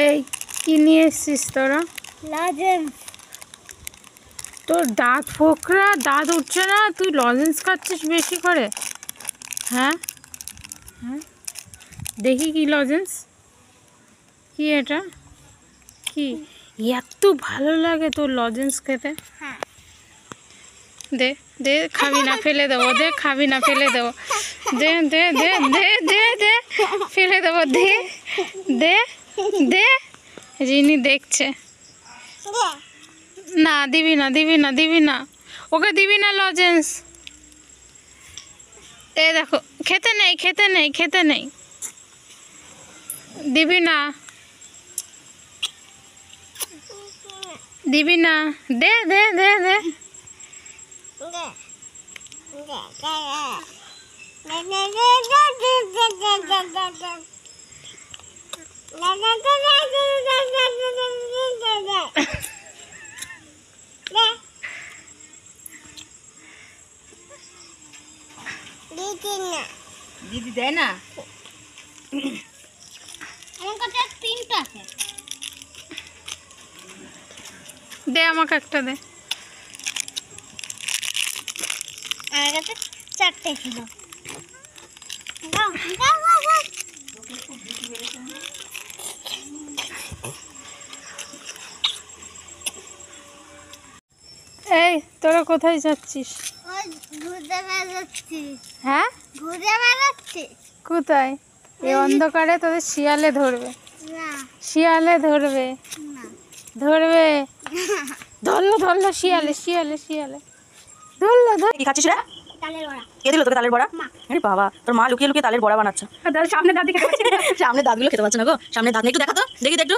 এই কি নিয়ে এসছিস তোরা? লজেন্স। তোর দাঁত ফোকরা, দাঁত উঠছে না, তুই লজেন্স খাচ্ছিস বেশি করে? হ্যাঁ হ্যাঁ, দেখি কি লজেন্স, কি এটা, কি এত ভালো লাগে তোর লজেন্স খেতে? হ্যাঁ দে দে, খাবি না ফেলে দেবো, দে খাবি না ফেলে দেবো, দে দে দে দে দে দে, ফেলে দেবো, দে দে দে। রিনি দেখছে। না দিবি না, দিবি না, দিবি না, ওকে দিবি না লজেন্স। এ দেখো, খেতে নেই, খেতে নেই, খেতে নেই, দিবি না, দিবি না, দে দে দে দে। দিদি দেয় না। আমার কাছে 3টা আছে। দে আমাকে একটা দে। আমার কাছে 4টে ছিল। এই তোরা কোথায় যাচ্ছিস? ঘুরে বেড়াচ্ছি। হ্যাঁ, ঘুরে বেড়াচ্ছি। কোথায়? এই অন্ধকারে তোদের শিয়ালে ধরবে, না শিয়ালে ধরবে, না ধরবে, ধরলো ধরলো, শিয়ালে শিয়ালে শিয়ালে ধরলো, ধর। কি খাচ্ছিস রে? তালের বড়া। কে দিল তোকে তালের বড়া? আরে বাবা, তোর মা লুকিয়ে লুকিয়ে তালের বড়া বানাচ্ছে। সামনে দাঁত দেখে সামনে দাঁতগুলো খেতে পারছে না গো। সামনে দাঁত একটু দেখা তো, দেখি তো একটু।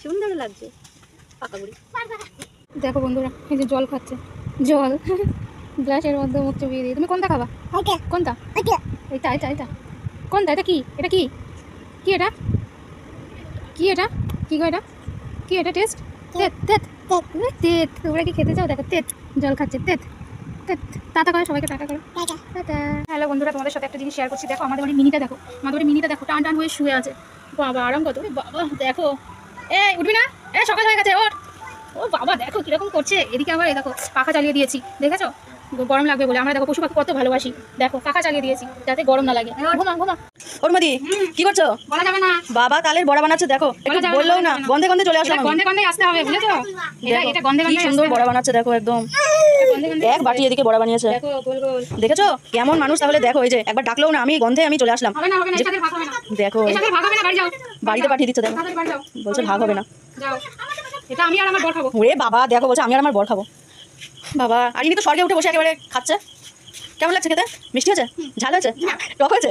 সুন্দর লাগছে পাকা বুড়ি। দেখো বন্ধুরা, এই যে জল খাচ্ছে, জল গ্লাসের মধ্যে মুখ চুবিয়ে দিয়ে। তুমি কোনটা খাবা? ওকে কোনটা? ওকে। এইটা এইটা এইটা কোনটা? এটা কি? এটা কি? কি এটা? কি এটা? কি গো এটা? কি এটা? টেস্ট তেত তেত তেত। তোমরা কি খেতে চাও? দেখো তেত, জল খাচ্ছে, তেত তেত। টাটা করো সবাইকে, টাটা করো, টাটা। হ্যালো বন্ধুরা, তোমাদের সাথে একটা জিনিস শেয়ার করছি। দেখো আমাদের বাড়ির মিনিটা, দেখো আমাদের বাড়ির মিনিটা, দেখো টান টান হয়ে শুয়ে আছে। বাবা আরাম কত, বাবা দেখো। এই উঠবি না? এই সকাল হয়ে গেছে, ওঠ। ও বাবা দেখো কিরকম করছে। এদিকে আবার এই দেখো পাখা চালিয়ে দিয়েছি, দেখেছো? গরম লাগবে বলে। আমরা দেখো পশু পাখি কত ভালোবাসি, দেখো পাখা চালিয়ে দিয়েছি যাতে গরম না লাগে। ঘুমা ঘুমা। ওর মাদি কি করছো? বলা যাবে না। বাবা তালের বড়া বানাচ্ছে, দেখো একটু বললেও না, গন্ধে গন্ধে চলে আসলাম। গন্ধে গন্ধে আসতে হবে, বুঝেছো? এটা এটা গন্ধে কি গন্ধে সুন্দর বড়া বানাচ্ছে, দেখো একদম গন্ধে গন্ধে এক বাটি এদিকে বড়া বানিয়েছে। দেখো গোল গোল। দেখেছো কেমন মানুষ? তাহলে দেখো, এই যে একবার ডাকলেও না, আমি গন্ধে আমি চলে আসলাম। হবে না, হবে না, এর সাথে ভাগ হবে না। দেখো এর সাথে ভাগ হবে না, বাড়ি যাও। বাড়িতে পাঠিয়ে দিচ্ছে, দেখো তাড়াতাড়ি বাড়ি যাও। বলছে ভাগ হবে না। যাও, এটা আমি আর আমার বর খাবো। ওরে বাবা দেখো, বলছে আমি আর আমার বর খাবো। বাবা আর ইনি তো স্বর্গে উঠে বসে একেবারে খাচ্ছে। কেমন লাগছে খেতে? মিষ্টি হয়েছে? ঝাল হয়েছে? টক হয়েছে?